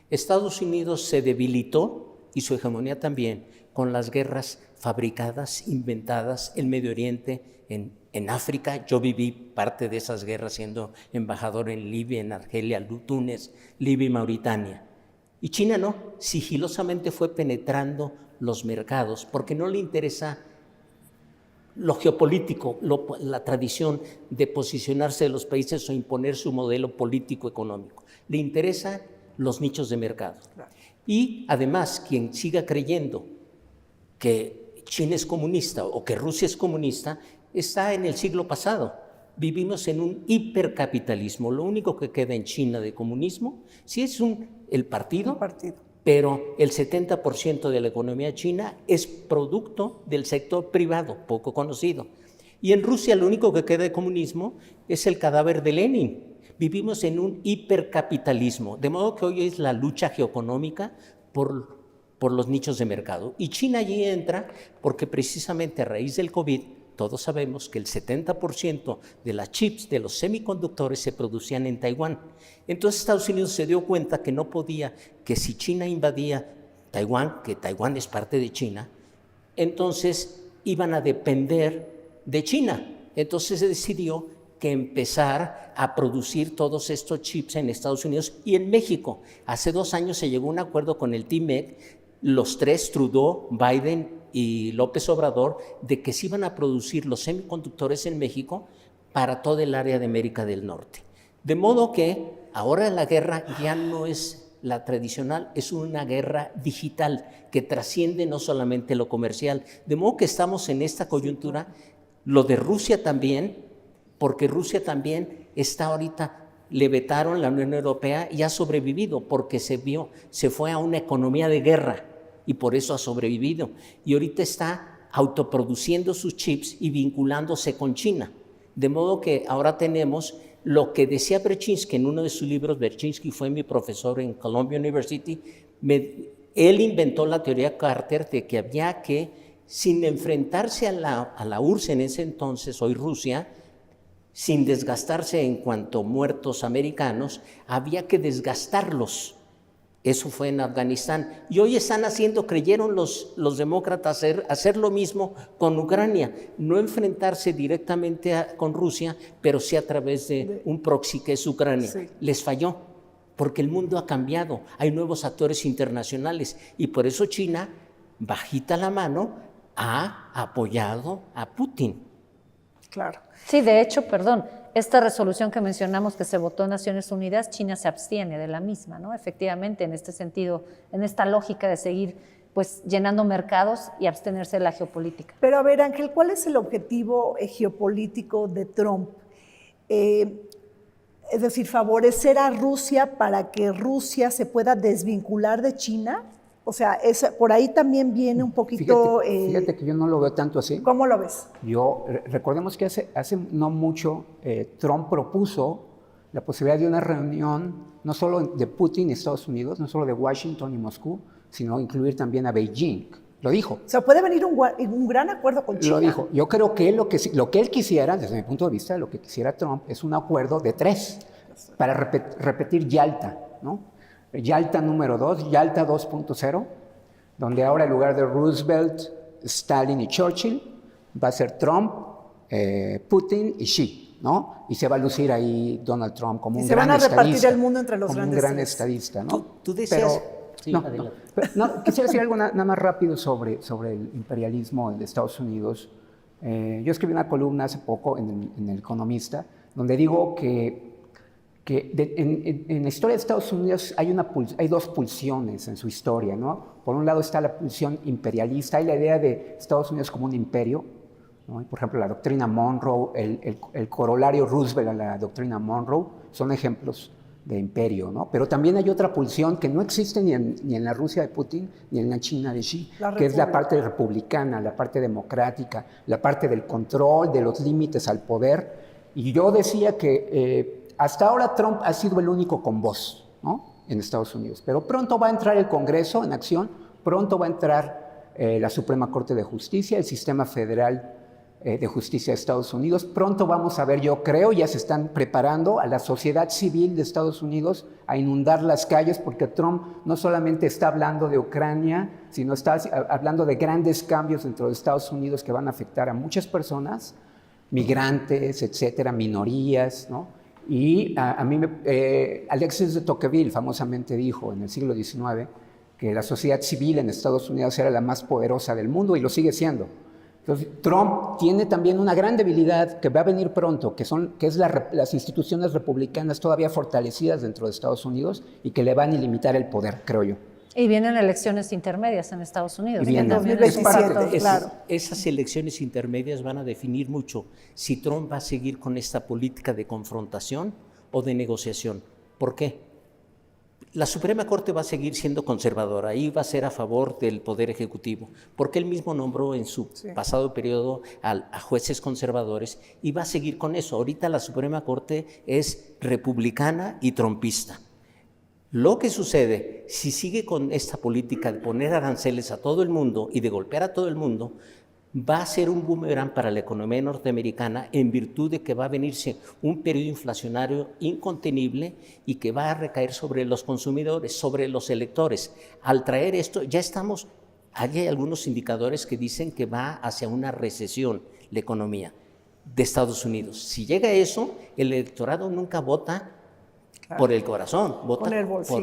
Estados Unidos se debilitó y su hegemonía también con las guerras fabricadas, inventadas en Medio Oriente, en África. Yo viví parte de esas guerras siendo embajador en Libia, en Argelia, Túnez, Libia y Mauritania. Y China no, sigilosamente fue penetrando los mercados porque no le interesa lo geopolítico, la tradición de posicionarse de los países o imponer su modelo político-económico. Le interesa los nichos de mercado. Y además, quien siga creyendo que China es comunista o que Rusia es comunista, está en el siglo pasado. Vivimos en un hipercapitalismo. Lo único que queda en China de comunismo, sí es el partido, pero el 70% de la economía china es producto del sector privado, poco conocido. Y en Rusia lo único que queda de comunismo es el cadáver de Lenin. Vivimos en un hipercapitalismo, de modo que hoy es la lucha geoeconómica por los nichos de mercado. Y China allí entra porque precisamente a raíz del COVID, todos sabemos que el 70% de las chips, de los semiconductores, se producían en Taiwán. Entonces Estados Unidos se dio cuenta que no podía, que si China invadía Taiwán, que Taiwán es parte de China, entonces iban a depender de China. Entonces se decidió que empezar a producir todos estos chips en Estados Unidos y en México. Hace 2 años se llegó a un acuerdo con el TMEC, los tres, Trudeau, Biden y López Obrador, de que se iban a producir los semiconductores en México para todo el área de América del Norte. De modo que ahora la guerra ya no es la tradicional, es una guerra digital que trasciende no solamente lo comercial. De modo que estamos en esta coyuntura, lo de Rusia también, porque Rusia también está ahorita, le vetaron la Unión Europea y ha sobrevivido porque se fue a una economía de guerra y por eso ha sobrevivido. Y ahorita está autoproduciendo sus chips y vinculándose con China. De modo que ahora tenemos lo que decía Brzezinski en uno de sus libros. Brzezinski fue mi profesor en Columbia University. Él inventó la teoría Carter de que había que, sin enfrentarse a la URSS en ese entonces, hoy Rusia, sin desgastarse en cuanto a muertos americanos, había que desgastarlos. Eso fue en Afganistán. Y hoy están creyeron los demócratas hacer lo mismo con Ucrania. No enfrentarse directamente con Rusia, pero sí a través de un proxy que es Ucrania. Sí. Les falló, porque el mundo ha cambiado. Hay nuevos actores internacionales. Y por eso China, bajita la mano, ha apoyado a Putin. Claro. Sí, de hecho, esta resolución que mencionamos que se votó en Naciones Unidas, China se abstiene de la misma, ¿no? Efectivamente, en este sentido, en esta lógica de seguir pues llenando mercados y abstenerse de la geopolítica. Pero a ver, Ángel, ¿cuál es el objetivo geopolítico de Trump? Es decir, favorecer a Rusia para que Rusia se pueda desvincular de China. O sea, por ahí también viene un poquito... Fíjate que yo no lo veo tanto así. ¿Cómo lo ves? Recordemos que hace no mucho Trump propuso la posibilidad de una reunión no solo de Putin y Estados Unidos, no solo de Washington y Moscú, sino incluir también a Beijing. Lo dijo. O sea, puede venir un gran acuerdo con China. Lo dijo. Yo creo que lo que él quisiera, desde mi punto de vista, lo que quisiera Trump es un acuerdo de 3 para repetir Yalta, ¿no? Yalta número 2, Yalta 2.0, donde ahora en lugar de Roosevelt, Stalin y Churchill, va a ser Trump, Putin y Xi, ¿no? Y se va a lucir ahí Donald Trump como un gran estadista. Se van a repartir el mundo entre los grandes. Como un gran estadista, ¿no? Tú decías... Quisiera decir algo nada más rápido sobre el imperialismo de Estados Unidos. Yo escribí una columna hace poco en El Economista, donde digo que en la historia de Estados Unidos hay 2 pulsiones en su historia, ¿no? Por un lado está la pulsión imperialista, hay la idea de Estados Unidos como un imperio, ¿no? Por ejemplo, la doctrina Monroe, el corolario Roosevelt a la doctrina Monroe, son ejemplos de imperio, ¿no? Pero también hay otra pulsión que no existe ni en la Rusia de Putin ni en la China de Xi, que es la parte republicana, la parte democrática, la parte del control, de los límites al poder. Y yo decía que hasta ahora Trump ha sido el único con voz, ¿no? En Estados Unidos, pero pronto va a entrar el Congreso en acción, pronto va a entrar la Suprema Corte de Justicia, el Sistema Federal de Justicia de Estados Unidos, pronto vamos a ver, yo creo, ya se están preparando a la sociedad civil de Estados Unidos a inundar las calles, porque Trump no solamente está hablando de Ucrania, sino está hablando de grandes cambios dentro de Estados Unidos que van a afectar a muchas personas, migrantes, etcétera, minorías, ¿no? Y Alexis de Tocqueville famosamente dijo en el siglo XIX que la sociedad civil en Estados Unidos era la más poderosa del mundo y lo sigue siendo. Entonces, Trump tiene también una gran debilidad que va a venir pronto, que es las instituciones republicanas todavía fortalecidas dentro de Estados Unidos y que le van a limitar el poder, creo yo. Y vienen elecciones intermedias en Estados Unidos. En 2027, claro. Esas elecciones intermedias van a definir mucho si Trump va a seguir con esta política de confrontación o de negociación. ¿Por qué? La Suprema Corte va a seguir siendo conservadora y va a ser a favor del Poder Ejecutivo, porque él mismo nombró en su pasado periodo a jueces conservadores y va a seguir con eso. Ahorita la Suprema Corte es republicana y trumpista. Lo que sucede, si sigue con esta política de poner aranceles a todo el mundo y de golpear a todo el mundo, va a ser un boomerang para la economía norteamericana en virtud de que va a venirse un periodo inflacionario incontenible y que va a recaer sobre los consumidores, sobre los electores. Al traer esto, hay algunos indicadores que dicen que va hacia una recesión la economía de Estados Unidos. Si llega a eso, el electorado nunca vota por el corazón, vota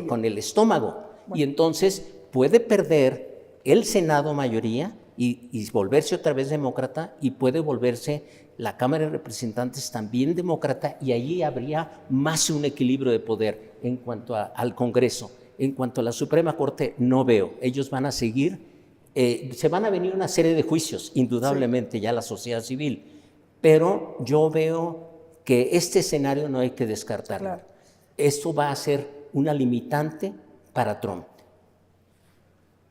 con el estómago. Bueno. Y entonces puede perder el Senado mayoría y volverse otra vez demócrata, y puede volverse la Cámara de Representantes también demócrata, y allí habría más un equilibrio de poder en cuanto al Congreso. En cuanto a la Suprema Corte, no veo. Ellos van a seguir, se van a venir una serie de juicios, indudablemente, ya la sociedad civil, pero yo veo que este escenario no hay que descartarlo. Claro. Esto va a ser una limitante para Trump.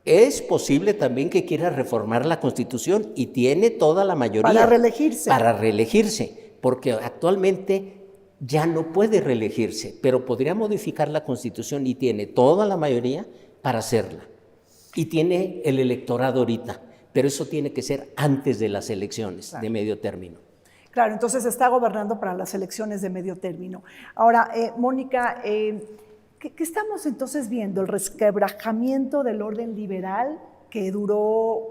Es posible también que quiera reformar la Constitución y tiene toda la mayoría. Para reelegirse. Para reelegirse, porque actualmente ya no puede reelegirse, pero podría modificar la Constitución y tiene toda la mayoría para hacerla. Y tiene el electorado ahorita, pero eso tiene que ser antes de las elecciones de medio término. Claro, entonces está gobernando para las elecciones de medio término. Ahora, Mónica, ¿qué estamos entonces viendo? El resquebrajamiento del orden liberal que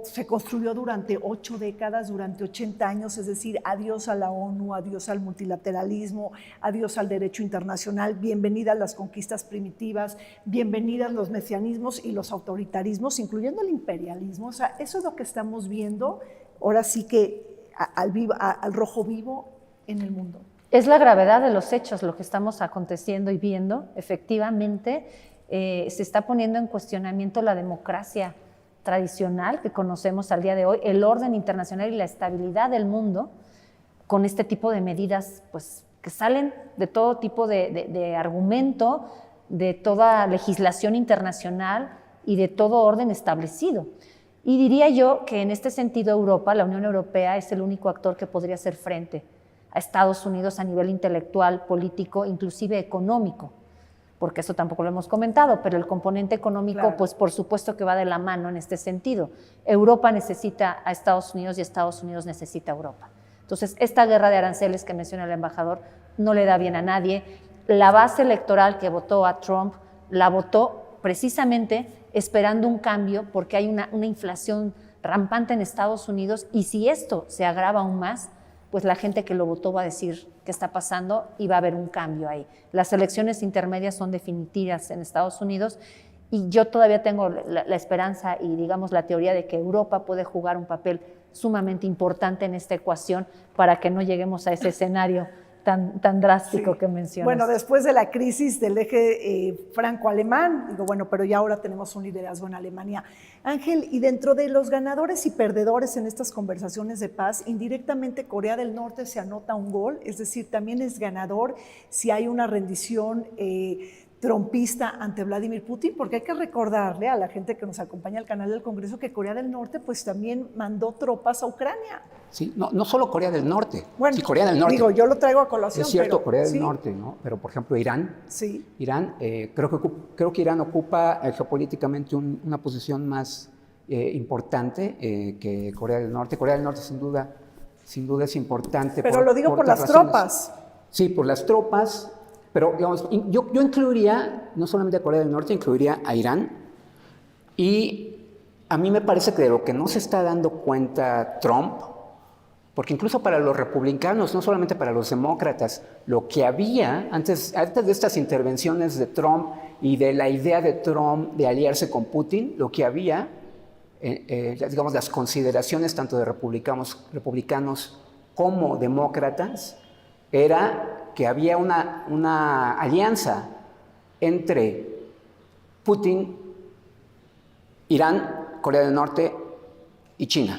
se construyó durante 8 décadas, durante 80 años, es decir, adiós a la ONU, adiós al multilateralismo, adiós al derecho internacional, bienvenidas las conquistas primitivas, bienvenidas los mesianismos y los autoritarismos, incluyendo el imperialismo. O sea, eso es lo que estamos viendo, ahora sí que al rojo vivo en el mundo. Es la gravedad de los hechos lo que estamos aconteciendo y viendo. Efectivamente, se está poniendo en cuestionamiento la democracia tradicional que conocemos al día de hoy, el orden internacional y la estabilidad del mundo, con este tipo de medidas pues, que salen de todo tipo de argumento, de toda legislación internacional y de todo orden establecido. Y diría yo que en este sentido Europa, la Unión Europea, es el único actor que podría hacer frente a Estados Unidos a nivel intelectual, político, inclusive económico, porque eso tampoco lo hemos comentado, pero el componente económico, claro, pues por supuesto que va de la mano en este sentido. Europa necesita a Estados Unidos y Estados Unidos necesita a Europa. Entonces, esta guerra de aranceles que menciona el embajador no le da bien a nadie. La base electoral que votó a Trump la votó precisamente esperando un cambio porque hay una inflación rampante en Estados Unidos y si esto se agrava aún más, pues la gente que lo votó va a decir qué está pasando y va a haber un cambio ahí. Las elecciones intermedias son definitivas en Estados Unidos y yo todavía tengo la esperanza y digamos la teoría de que Europa puede jugar un papel sumamente importante en esta ecuación para que no lleguemos a ese escenario tan drástico, sí, que mencionas. Bueno, después de la crisis del eje franco-alemán, digo, bueno, pero ya ahora tenemos un liderazgo en Alemania. Ángel, y dentro de los ganadores y perdedores en estas conversaciones de paz, indirectamente Corea del Norte se anota un gol, es decir, también es ganador si hay una rendición trumpista ante Vladimir Putin, porque hay que recordarle a la gente que nos acompaña al canal del Congreso que Corea del Norte pues también mandó tropas a Ucrania. Sí, no solo Corea del Norte, bueno, sí, Corea del Norte. Digo, yo lo traigo a colación. Es cierto, pero, Corea del ¿sí? Norte, ¿no? Pero por ejemplo Irán, sí. Irán creo que Irán ocupa geopolíticamente una posición más importante que Corea del Norte. Corea del Norte sin duda es importante. Pero lo digo por las tropas. Sí, por las tropas. Pero digamos, yo incluiría, no solamente a Corea del Norte, incluiría a Irán. Y a mí me parece que de lo que no se está dando cuenta Trump, porque incluso para los republicanos, no solamente para los demócratas, lo que había antes de estas intervenciones de Trump y de la idea de Trump de aliarse con Putin, lo que había, digamos, las consideraciones tanto de republicanos como demócratas, era que había una alianza entre Putin, Irán, Corea del Norte y China.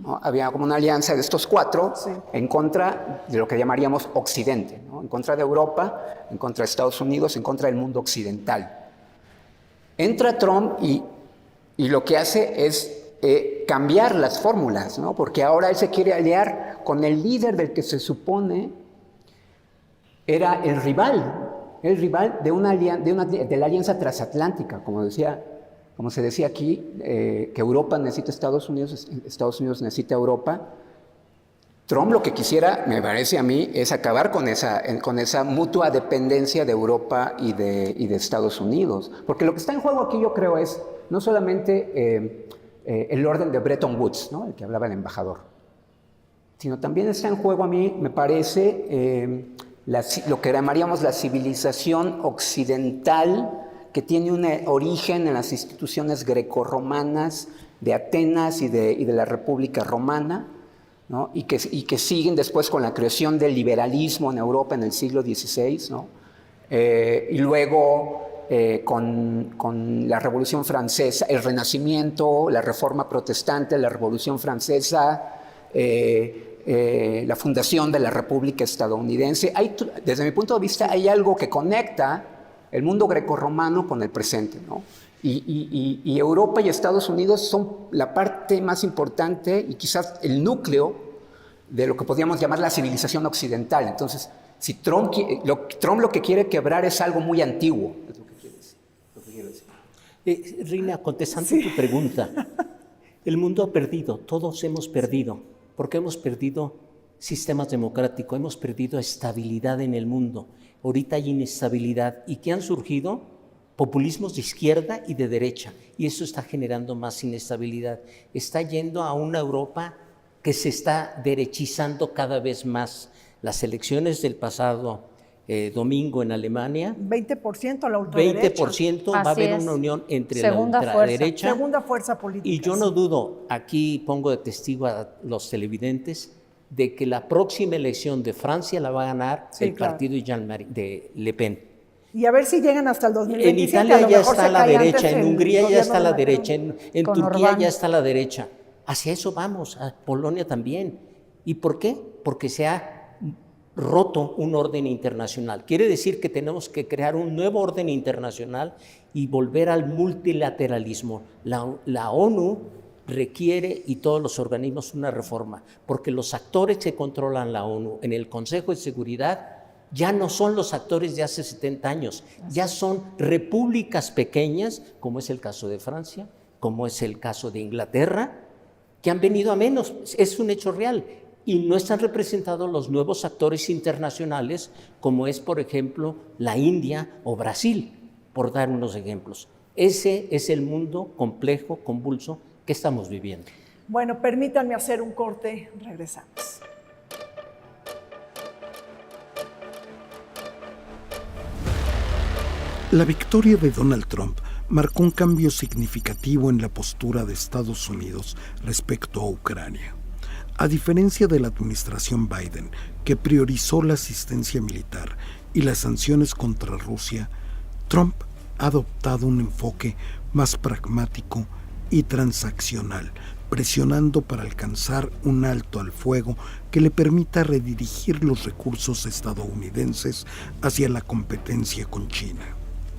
¿no? Había como una alianza de estos cuatro, sí, en contra de lo que llamaríamos Occidente, ¿no? En contra de Europa, en contra de Estados Unidos, en contra del mundo occidental. Entra Trump y lo que hace es cambiar las fórmulas, ¿no? Porque ahora él se quiere aliar con el líder del que se supone era el rival de la alianza transatlántica, como se decía aquí, que Europa necesita Estados Unidos necesita Europa. Trump lo que quisiera, me parece a mí, es acabar con esa mutua dependencia de Europa y de Estados Unidos. Porque lo que está en juego aquí, yo creo, es no solamente el orden de Bretton Woods, ¿no? El que hablaba el embajador, sino también está en juego, a mí me parece, lo que llamaríamos la civilización occidental, que tiene un origen en las instituciones grecorromanas de Atenas y de la República Romana, ¿no? y que siguen después con la creación del liberalismo en Europa en el siglo XVI, ¿no? Y luego con la Revolución Francesa, el Renacimiento, la Reforma Protestante, la Revolución Francesa, la fundación de la República Estadounidense. Desde mi punto de vista, hay algo que conecta el mundo grecorromano con el presente, ¿no? Y Europa y Estados Unidos son la parte más importante y quizás el núcleo de lo que podríamos llamar la civilización occidental. Entonces, si Trump lo que quiere quebrar es algo muy antiguo, es lo que quiere decir. Rina, contestando tu pregunta, el mundo ha perdido, todos hemos perdido, porque hemos perdido sistemas democráticos, hemos perdido estabilidad en el mundo. Ahorita hay inestabilidad. ¿Y qué han surgido? Populismos de izquierda y de derecha, y eso está generando más inestabilidad. Está yendo a una Europa que se está derechizando cada vez más. Las elecciones del pasado domingo en Alemania, 20% a la ultraderecha. 20% va a haber una unión entre Segunda la fuerza. ultraderecha. Segunda fuerza política. Y yo no dudo, aquí pongo de testigo a los televidentes, de que la próxima elección de Francia la va a ganar el partido de Le Pen. Y a ver si llegan hasta el 2027. En Italia ya está a la derecha, en Hungría ya está a la derecha, en Turquía ya está a la derecha. Hacia eso vamos, a Polonia también. ¿Y por qué? Porque se ha roto un orden internacional. Quiere decir que tenemos que crear un nuevo orden internacional y volver al multilateralismo. La ONU requiere, y todos los organismos, una reforma, porque los actores que controlan la ONU en el Consejo de Seguridad ya no son los actores de hace 70 años, ya son repúblicas pequeñas, como es el caso de Francia, como es el caso de Inglaterra, que han venido a menos. Es un hecho real. Y no están representados los nuevos actores internacionales, como es, por ejemplo, la India o Brasil, por dar unos ejemplos. Ese es el mundo complejo, convulso, que estamos viviendo. Bueno, permítanme hacer un corte, regresamos. La victoria de Donald Trump marcó un cambio significativo en la postura de Estados Unidos respecto a Ucrania. A diferencia de la administración Biden, que priorizó la asistencia militar y las sanciones contra Rusia, Trump ha adoptado un enfoque más pragmático y transaccional, presionando para alcanzar un alto al fuego que le permita redirigir los recursos estadounidenses hacia la competencia con China.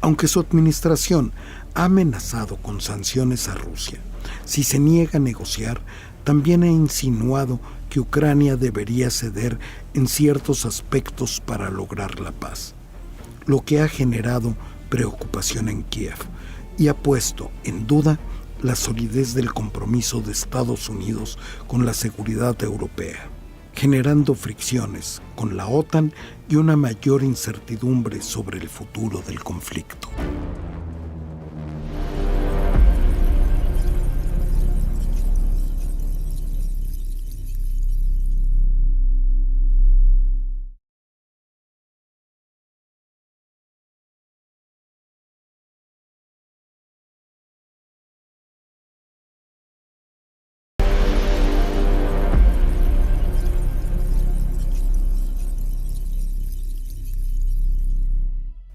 Aunque su administración ha amenazado con sanciones a Rusia, si se niega a negociar, también ha insinuado que Ucrania debería ceder en ciertos aspectos para lograr la paz, lo que ha generado preocupación en Kiev y ha puesto en duda la solidez del compromiso de Estados Unidos con la seguridad europea, generando fricciones con la OTAN y una mayor incertidumbre sobre el futuro del conflicto.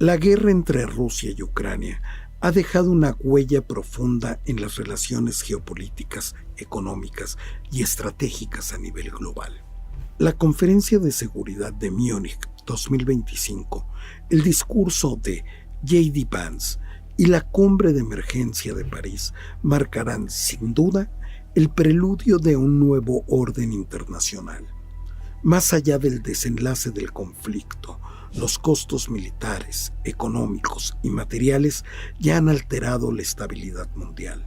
La guerra entre Rusia y Ucrania ha dejado una huella profunda en las relaciones geopolíticas, económicas y estratégicas a nivel global. La Conferencia de Seguridad de Múnich 2025, el discurso de J.D. Vance y la Cumbre de Emergencia de París marcarán, sin duda, el preludio de un nuevo orden internacional. Más allá del desenlace del conflicto, los costos militares, económicos y materiales ya han alterado la estabilidad mundial.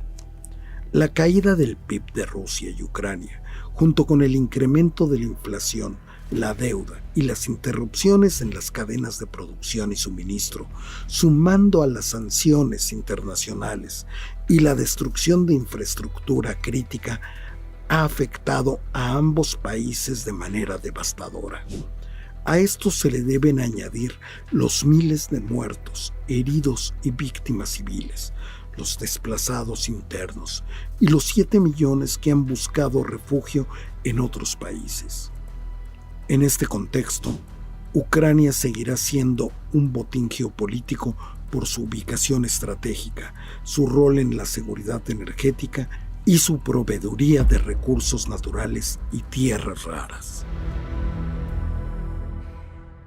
La caída del PIB de Rusia y Ucrania, junto con el incremento de la inflación, la deuda y las interrupciones en las cadenas de producción y suministro, sumando a las sanciones internacionales y la destrucción de infraestructura crítica, ha afectado a ambos países de manera devastadora. A esto se le deben añadir los miles de muertos, heridos y víctimas civiles, los desplazados internos y los 7 millones que han buscado refugio en otros países. En este contexto, Ucrania seguirá siendo un botín geopolítico por su ubicación estratégica, su rol en la seguridad energética y su proveeduría de recursos naturales y tierras raras.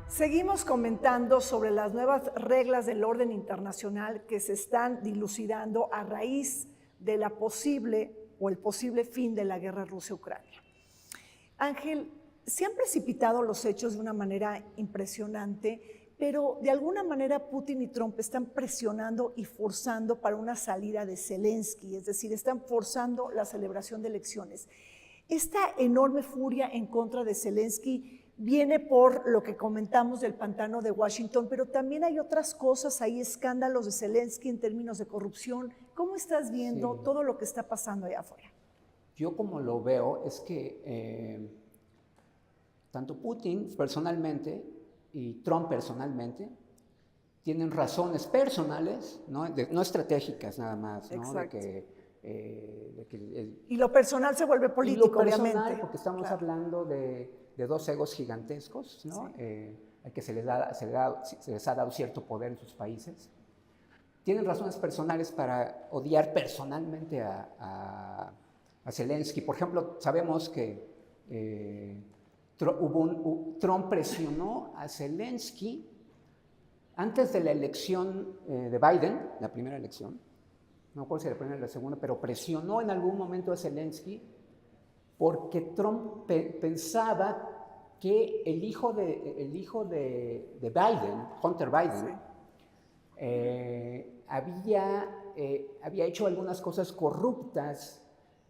Seguimos comentando sobre las nuevas reglas del orden internacional que se están dilucidando a raíz de el posible fin de la guerra Rusia-Ucrania. Ángel, se han precipitado los hechos de una manera impresionante, pero de alguna manera Putin y Trump están presionando y forzando para una salida de Zelensky, es decir, están forzando la celebración de elecciones. Esta enorme furia en contra de Zelensky viene por lo que comentamos del pantano de Washington, pero también hay otras cosas, hay escándalos de Zelensky en términos de corrupción. ¿Cómo estás viendo todo lo que está pasando allá afuera? Yo como lo veo es que tanto Putin personalmente y Trump personalmente tienen razones personales, no estratégicas nada más, ¿no? Exacto. Y lo personal se vuelve político, lo personal, obviamente. porque estamos hablando de dos egos gigantescos, ¿no? Sí. Que se les ha dado cierto poder en sus países. Tienen razones personales para odiar personalmente a Zelensky. Por ejemplo, sabemos que Trump presionó a Zelensky antes de la elección de Biden, la primera elección, no me acuerdo si la primera o la segunda, pero presionó en algún momento a Zelensky porque Trump pensaba que el hijo de Biden, Hunter Biden, había hecho algunas cosas corruptas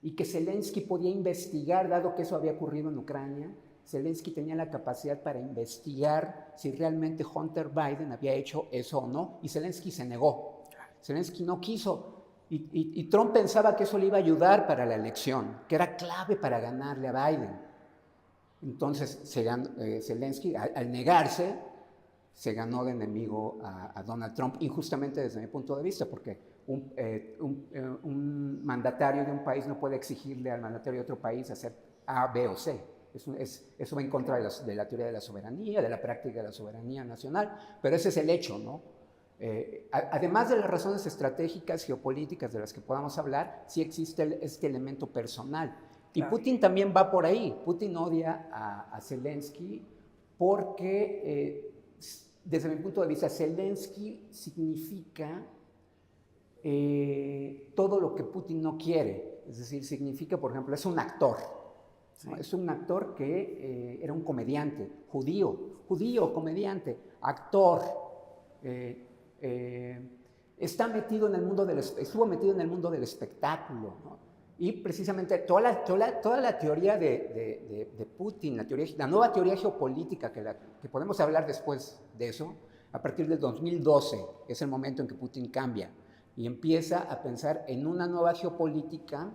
y que Zelensky podía investigar, dado que eso había ocurrido en Ucrania. Zelensky tenía la capacidad para investigar si realmente Hunter Biden había hecho eso o no, y Zelensky se negó. Zelensky no quiso. Y Trump pensaba que eso le iba a ayudar para la elección, que era clave para ganarle a Biden. Entonces, Zelensky, al negarse, se ganó de enemigo a Donald Trump, injustamente desde mi punto de vista, porque un mandatario de un país no puede exigirle al mandatario de otro país hacer A, B o C. Eso va en contra de la teoría de la soberanía, de la práctica de la soberanía nacional, pero ese es el hecho, ¿no? Además de las razones estratégicas, geopolíticas de las que podamos hablar, sí existe este elemento personal. Y claro, Putin también va por ahí. Putin odia a Zelensky porque, desde mi punto de vista, Zelensky significa todo lo que Putin no quiere. Es decir, significa, por ejemplo, es un actor. Sí. ¿No? Es un actor que era un comediante, judío, comediante, actor. Estuvo metido en el mundo del espectáculo, ¿no? Y precisamente toda la teoría de Putin, la nueva teoría geopolítica, que podemos hablar después de eso, a partir del 2012, es el momento en que Putin cambia y empieza a pensar en una nueva geopolítica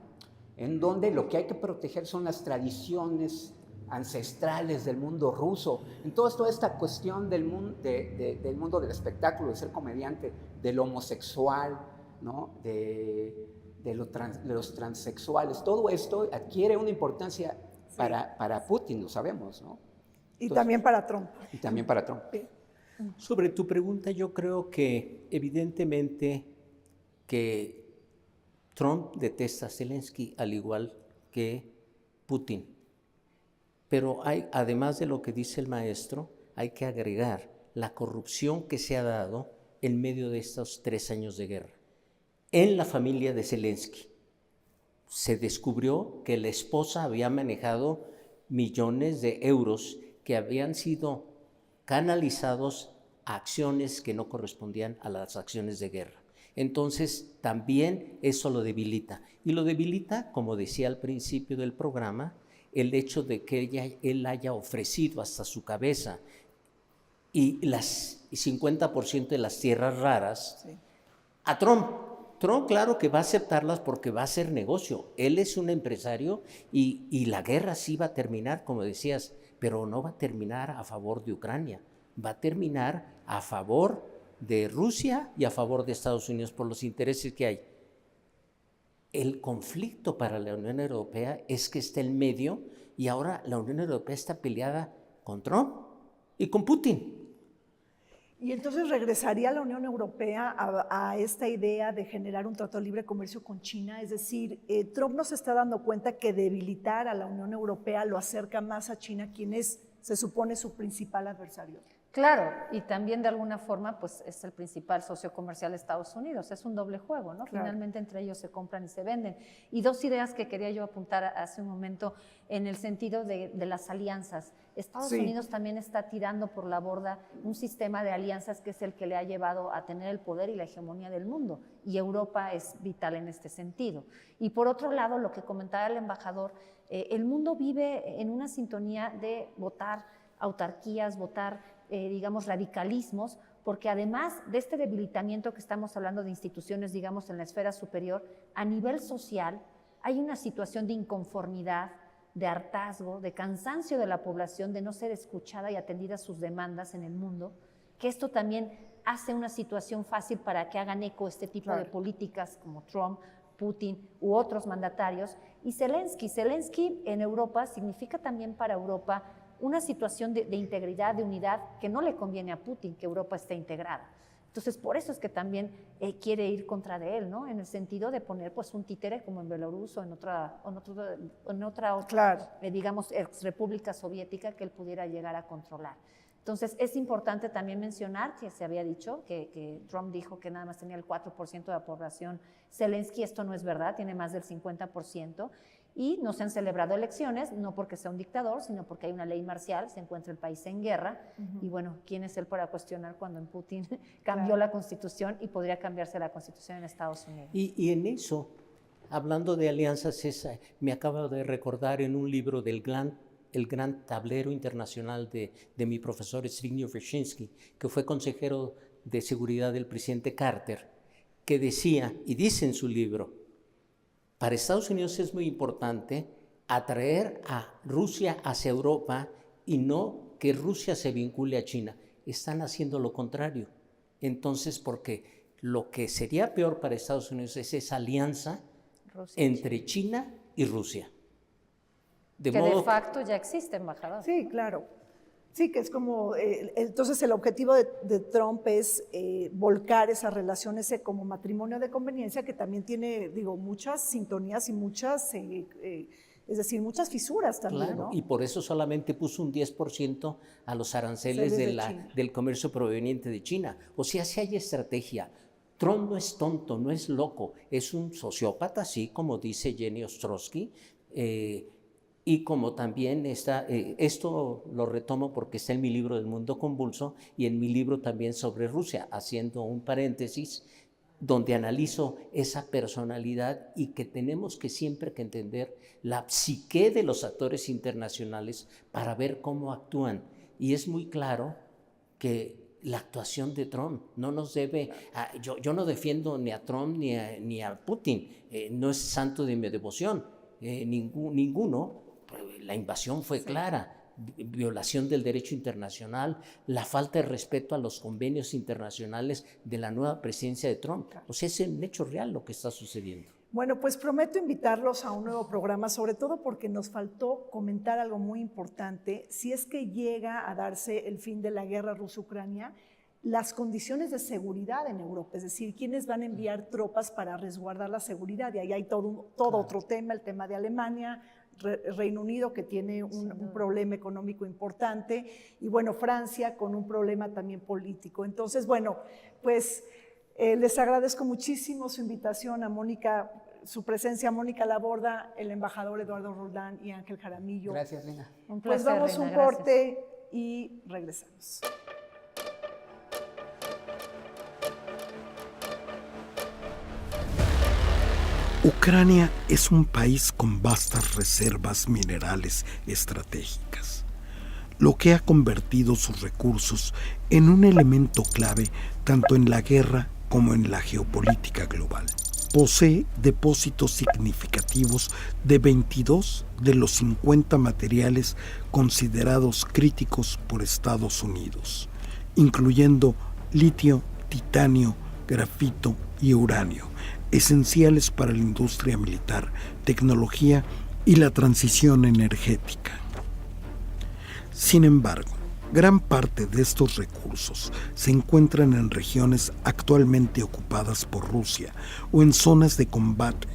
en donde lo que hay que proteger son las tradiciones ancestrales del mundo ruso. Entonces, toda esta cuestión del mundo del espectáculo, de ser comediante, del homosexual, ¿no? de los transexuales, todo esto adquiere una importancia para Putin, lo sabemos, ¿no? Y también para Trump. Y también para Trump. Sobre tu pregunta, yo creo que evidentemente que Trump detesta a Zelensky al igual que Putin. Pero además de lo que dice el maestro, hay que agregar la corrupción que se ha dado en medio de estos 3 años de guerra. En la familia de Zelensky se descubrió que la esposa había manejado millones de euros que habían sido canalizados a acciones que no correspondían a las acciones de guerra. Entonces, también eso lo debilita. Y lo debilita, como decía al principio del programa, el hecho de que él haya ofrecido hasta su cabeza y las 50% de las tierras raras a Trump. Trump, claro que va a aceptarlas porque va a hacer negocio. Él es un empresario y la guerra sí va a terminar, como decías, pero no va a terminar a favor de Ucrania. Va a terminar a favor de Rusia y a favor de Estados Unidos por los intereses que hay. El conflicto para la Unión Europea es que está en medio y ahora la Unión Europea está peleada con Trump y con Putin. Y entonces regresaría la Unión Europea a esta idea de generar un tratado de libre comercio con China. Es decir, Trump nos está dando cuenta que debilitar a la Unión Europea lo acerca más a China, quien se supone su principal adversario. Claro, y también de alguna forma pues es el principal socio comercial de Estados Unidos, es un doble juego, ¿no? Claro. Finalmente entre ellos se compran y se venden. Y dos ideas que quería yo apuntar hace un momento en el sentido de las alianzas. Estados Unidos también está tirando por la borda un sistema de alianzas que es el que le ha llevado a tener el poder y la hegemonía del mundo, y Europa es vital en este sentido. Y por otro lado, lo que comentaba el embajador, el mundo vive en una sintonía de votar autarquías, votar digamos, radicalismos, porque además de este debilitamiento que estamos hablando de instituciones, digamos, en la esfera superior, a nivel social hay una situación de inconformidad, de hartazgo, de cansancio de la población, de no ser escuchada y atendida sus demandas en el mundo, que esto también hace una situación fácil para que hagan eco este tipo de políticas como Trump, Putin u otros mandatarios. Y Zelensky en Europa significa también para Europa una situación de integridad, de unidad, que no le conviene a Putin que Europa esté integrada. Entonces, por eso es que también quiere ir contra de él, ¿no? En el sentido de poner pues, un títere como en Belarus o en otra Claro. Digamos, exrepública soviética que él pudiera llegar a controlar. Entonces, es importante también mencionar que se había dicho que Trump dijo que nada más tenía el 4% de la población. Zelensky, esto no es verdad, tiene más del 50%. Y no se han celebrado elecciones, no porque sea un dictador, sino porque hay una ley marcial, se encuentra el país en guerra, y bueno, ¿quién es él para cuestionar cuando en Putin cambió la Constitución y podría cambiarse la Constitución en Estados Unidos? Y en eso, hablando de alianzas, me acabo de recordar en un libro del el gran tablero internacional de mi profesor Zbigniew Brzezinski, que fue consejero de seguridad del presidente Carter, que decía, y dice en su libro, para Estados Unidos es muy importante atraer a Rusia hacia Europa y no que Rusia se vincule a China. Están haciendo lo contrario. Entonces, porque lo que sería peor para Estados Unidos es esa alianza entre China y Rusia. Que de facto ya existe, embajador. Sí, claro. Sí, que es como, entonces el objetivo de Trump es volcar esas relaciones como matrimonio de conveniencia, que también tiene, digo, muchas sintonías y muchas, es decir, muchas fisuras también, claro, ¿no? Y por eso solamente puso un 10% a los aranceles del comercio proveniente de China. O sea, si hay estrategia. Trump no es tonto, no es loco, es un sociópata, así como dice Jenny Ostrowski, y como también está, esto lo retomo porque está en mi libro del mundo convulso y en mi libro también sobre Rusia, haciendo un paréntesis donde analizo esa personalidad y que tenemos que siempre que entender la psique de los actores internacionales para ver cómo actúan. Y es muy claro que la actuación de Trump no nos debe, yo no defiendo ni a Trump ni a Putin, no es santo de mi devoción, ninguno. La invasión fue clara, violación del derecho internacional, la falta de respeto a los convenios internacionales de la nueva presidencia de Trump. O sea, es un hecho real lo que está sucediendo. Bueno, pues prometo invitarlos a un nuevo programa, sobre todo porque nos faltó comentar algo muy importante. Si es que llega a darse el fin de la guerra Rusia-Ucrania, las condiciones de seguridad en Europa, es decir, quiénes van a enviar tropas para resguardar la seguridad. Y ahí hay todo otro tema, el tema de Alemania, Reino Unido, que tiene un problema económico importante, y bueno, Francia con un problema también político. Entonces, bueno, pues les agradezco muchísimo su invitación a Mónica, su presencia, Mónica Laborda, el embajador Eduardo Roldán y Ángel Jaramillo. Gracias, Lina. Un Pues placer, vamos a Reina, un gracias. corte y regresamos. Ucrania es un país con vastas reservas minerales estratégicas, lo que ha convertido sus recursos en un elemento clave tanto en la guerra como en la geopolítica global. Posee depósitos significativos de 22 de los 50 materiales considerados críticos por Estados Unidos, incluyendo litio, titanio, grafito y uranio, esenciales para la industria militar, tecnología y la transición energética. Sin embargo, Gran parte de estos recursos se encuentran en regiones actualmente ocupadas por Rusia o en zonas de combate.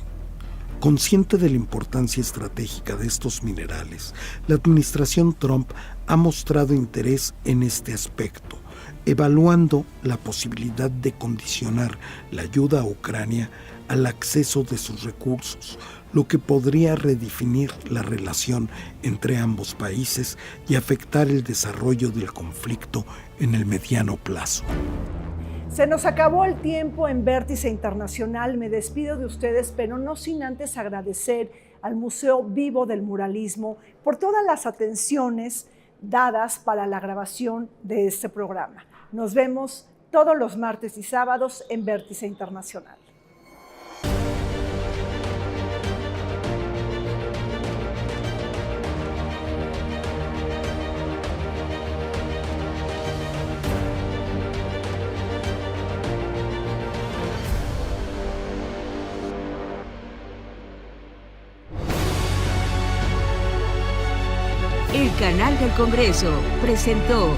Consciente de la importancia estratégica de estos minerales, la administración Trump ha mostrado interés en este aspecto, evaluando la posibilidad de condicionar la ayuda a Ucrania al acceso de sus recursos, lo que podría redefinir la relación entre ambos países y afectar el desarrollo del conflicto en el mediano plazo. Se nos acabó el tiempo en Vértice Internacional. Me despido de ustedes, pero no sin antes agradecer al Museo Vivo del Muralismo por todas las atenciones dadas para la grabación de este programa. Nos vemos todos los martes y sábados en Vértice Internacional. El canal del Congreso presentó